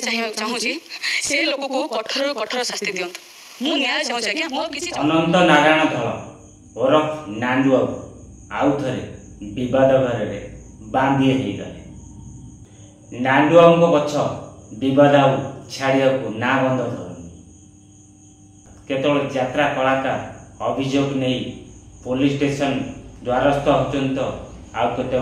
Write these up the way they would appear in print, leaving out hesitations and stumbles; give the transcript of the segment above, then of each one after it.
चाहूँगी से लोक को कठोर कठोर शास्ति दिंतु मु न्याय चाहूँ आज्ञा मो किसी अनंत नारायण धल ओरफ नांडू आउ थे विवाद घर बांधी हो गले। नांडू पक्ष विवाद आउ छाड़िया ना बंद धरुनी केतल यात्रा कलाकार अभियोग नहीं पुलिस स्टेशन द्वारस्थ होचन तो आउ केते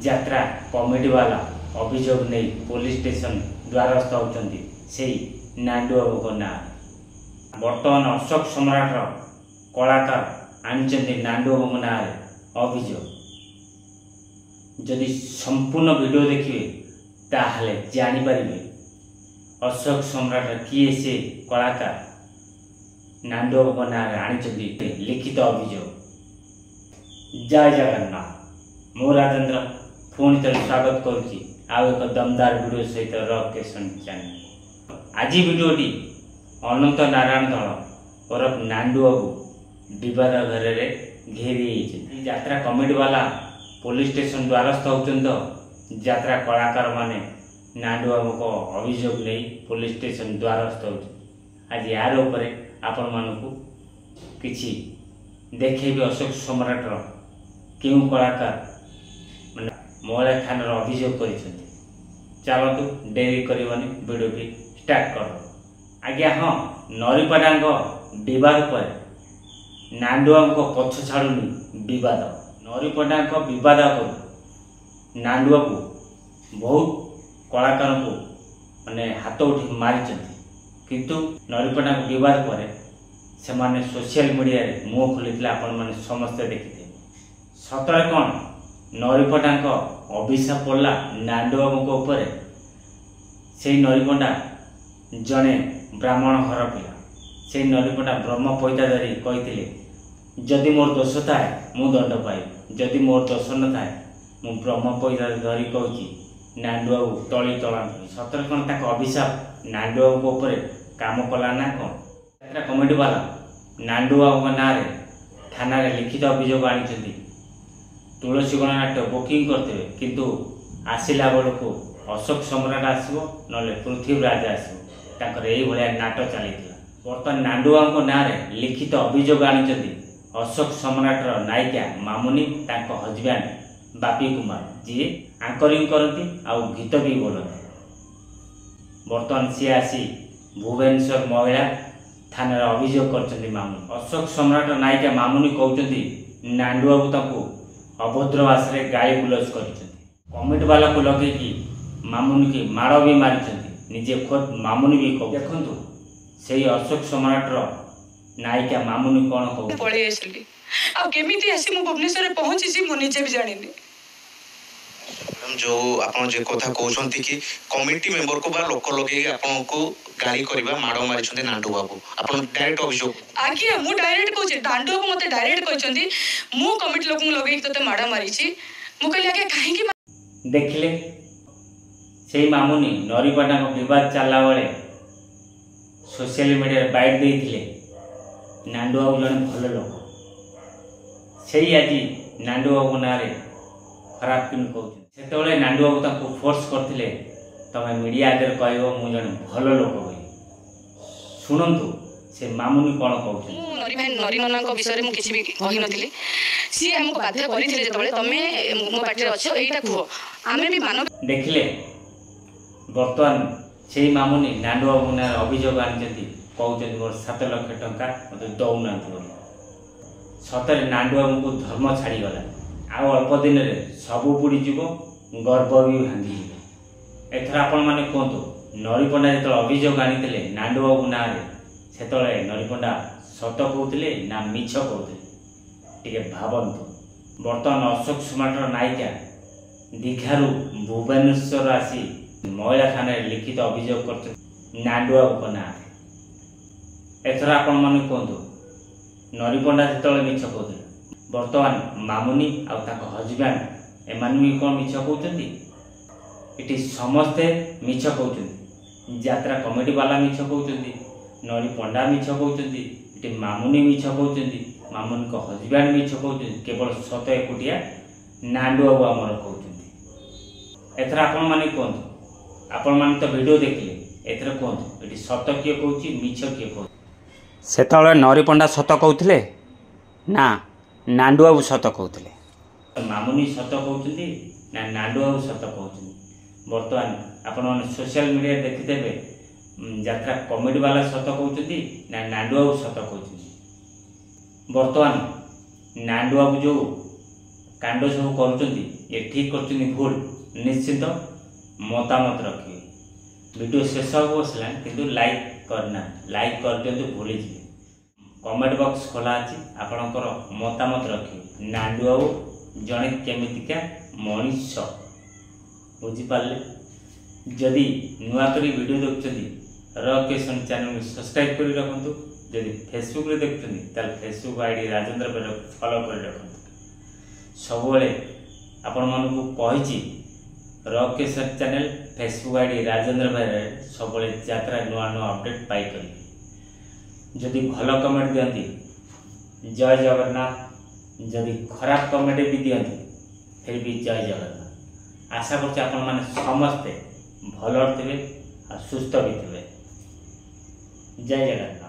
यात्रा कमिटी वाला अभियोग नहीं पुलिस स्टेशन द्वारस्थ होचंती से नांडू बाबू ना बर्तमान अशोक सम्राट कलाकार आनी नांडू बाबू ना अभियोग जदि संपूर्ण वीडियो देखिए ताहले जानी पारिबे अशोक सम्राट किए से कलाकार नांडू बाबू ना आनी लिखित अभियोग। जय जगन्नाथ मु राजेंद्र पुणी थे स्वागत करुच्ची आउ एक दमदार वीडियो सहित रॉक क्रिएशन चैनल। आज वीडियोटी अनंत नारायण धल ओरफ नांडू बाबू विवाद घर घेरी यात्रा कमिटी वाला पुलिस स्टेशन द्वारस्थ होचन तो यात्रा कलाकार माने नांडू बाबू को अभियोग नहीं पुलिस स्टेशन द्वारस्थ हो। आज यार ऊपर आपण मानकु किछि देखेबी अशोक सम्राट क्यों कलाकार माने महिला थाना अभियोग कर चलतु डेरी करनी वीडियो भी स्टार्ट कर आज्ञा। हाँ नरीपड़ा बद पर नांडू को पछ छाड़ुनी बद नरीपड़ा बद कर नांडू को बहुत कलाकार को माने हाथ उठी मारी किंतु नरीपड़ा बद पर से माने सोशल मीडिया रे मुँह खोली आपण मैंने समस्ते देखिथे सतरे कौन नरीपड़ा अभिशाप पड़ा नांडू बाबू ऊपर से नरीपड़ा जड़े ब्राह्मण घर पिला से नरीपड़ा ब्रह्म पैता धरी कही जदि मोर दोष थाए मु दंड पाइबी जदि मोर दोष न थाए मु ब्रह्म पैता धरी कहूँ नांडू बाबू तली तला सतरे कौन तक अभिशाप नांडू बाबू ऊपर काम कला ना कौन यात्रा कमिटी वाला नांडू बाबू ना थाना लिखित अभियोग आनी तुलसी गणनाट्य बुकिंग करते किंतु आसला बेलू अशोक सम्राट आसो ना पृथ्वीराज आसो ये नाट चली बर्तमान नांडू बाबू ना लिखित अभियोग आनी अशोक सम्राट नायिका मामुनी हजबैंड बापी कुमार जी आंकरिंग करती आउ गीत भी बोलती बर्तमान सी आसी भुवनेश्वर महिला थाना अभियोग कर मामुनी अशोक सम्राट नायिका मामुनी कहते नांडू बाबू अभद्र भाषा गाली गुलज कर कमिटी वाला को लगे कि मामुनी की माड़ भी मारी निजे खुद मामुनी भी कह देखु से अशोक सम्राट नायिका मामुनी कौन कह भुवनेश्वर पहुंची मुझे भी जानी जो आपन जे कथा कहउछंती कि कमिटी मेंबर को बा लोक लगे आपन को गाली करबा माडो मारी छथि नांडू बाबू आपन डायरेक्ट अभियोग आज्ञा मु डायरेक्ट कहउछि नांडू बाबू मते डायरेक्ट कहउछंती मु कमिटी लोक लगे तते माडो मारी छी मु कहले आज्ञा काहे कि देखले सेही मामुनी नरीपड़ा विवाद चलला बेले सोशल मीडिया बाइट देथिले नांडू बाबू जने भल लोक सेही आज नांडू बाबू नारे खराब किन कहउछि सेतबेले नांडू बाबू ताको फोर्स करथिले तमे मीडिया आगे कहबो मु जने भल लोक बोली सुनंतु से मामुनी कोन कहउछि नरी भाई नरी मानक विषय मु किछि भी कहि नथिले सी हमको बाध्य करिथिले जेतबेले तमे मो पाटे अछो एटा कुहो आमे भी मानव देखले वर्तमान सेही मामुनी नांडू बाबू ना अभियोग आनिचंती कहउछन मोर 7 लाख टंका मते दउना बोली सतरे नांडू बाबू को धर्म छाड़ी गला आ अल्प दिन रे सबु बुड़ी जीवो गर्भ भी भांगी एथर आपण माने कहतु नरीपड़ा जो अभियोग आनी नांडू बाबू ना से नरीपड़ा सत कहते ना मिछ कहते भावतु बर्तमान अशोक सम्राट नायिका दीघारू भुवनेश्वर आसी महिला थाना लिखित अभियोग कर नांडू बाबू ना एथर आपण माने कहतु नरीपड़ा जो मिछ कहते बर्तमान मामुनी हजबैंड एमान भी कौन मिछ कहते इटी समस्ते मिछ कहते यात्रा कमिटी वाला मिछ कहते नरी पंडा मिछ कहते इटी मामुनी मिछ कहते मामुनी को हजबैंड मिछ कहते केवल सत एकुटिया नांडू बाबू आमर कहते एथर आपण माने कहतु आपण मान तो वीडियो देखिले एथरे कहतु ये सत किए कौच मिछ किए कह से नरीपंडा सत कहते ना नांडू बाबू सत कहते मामुनी सत कहते ना नांडू बाबू सत कहते बर्तमान आपण सोशल मीडिया देखिदेवे यात्रा कॉमेडी वाला सत कहते ना नांडू बाबू सत कहते बर्तमान नांडू बाबू जो कांड सब कर ठीक कर भूल निश्चित मतामत रखिए वीडियो शेष हो बसला किंतु लाइक करना लाइक कर दिंतु भूली जी कमेंट बॉक्स खोला अच्छी आपणकर मतामत रखिए नांडू बाबू जड़े केमितिका मनीष बुझीपारे जदि नुआ करी वीडियो देखुं रकेशन चैनल सब्सक्राइब कर रखु जदि फेसबुक रे देखुं फेसबुक आईडी राजेंद्र बेर फॉलो कर रखु सब आपण मानू कही रकेशन चैनल फेसबुक आईडी राजेंद्र भाई सब यात्रा नुआ नुआ अपडेट पाई जदि भल कमेंट दियंती जय जगन्नाथ जदि खराब कमेंट भी दियंती फिर भी जय जगन्नाथ आशा करछे आपण माने समस्ते भल थे सुस्थ भी थे जय जगन्नाथ।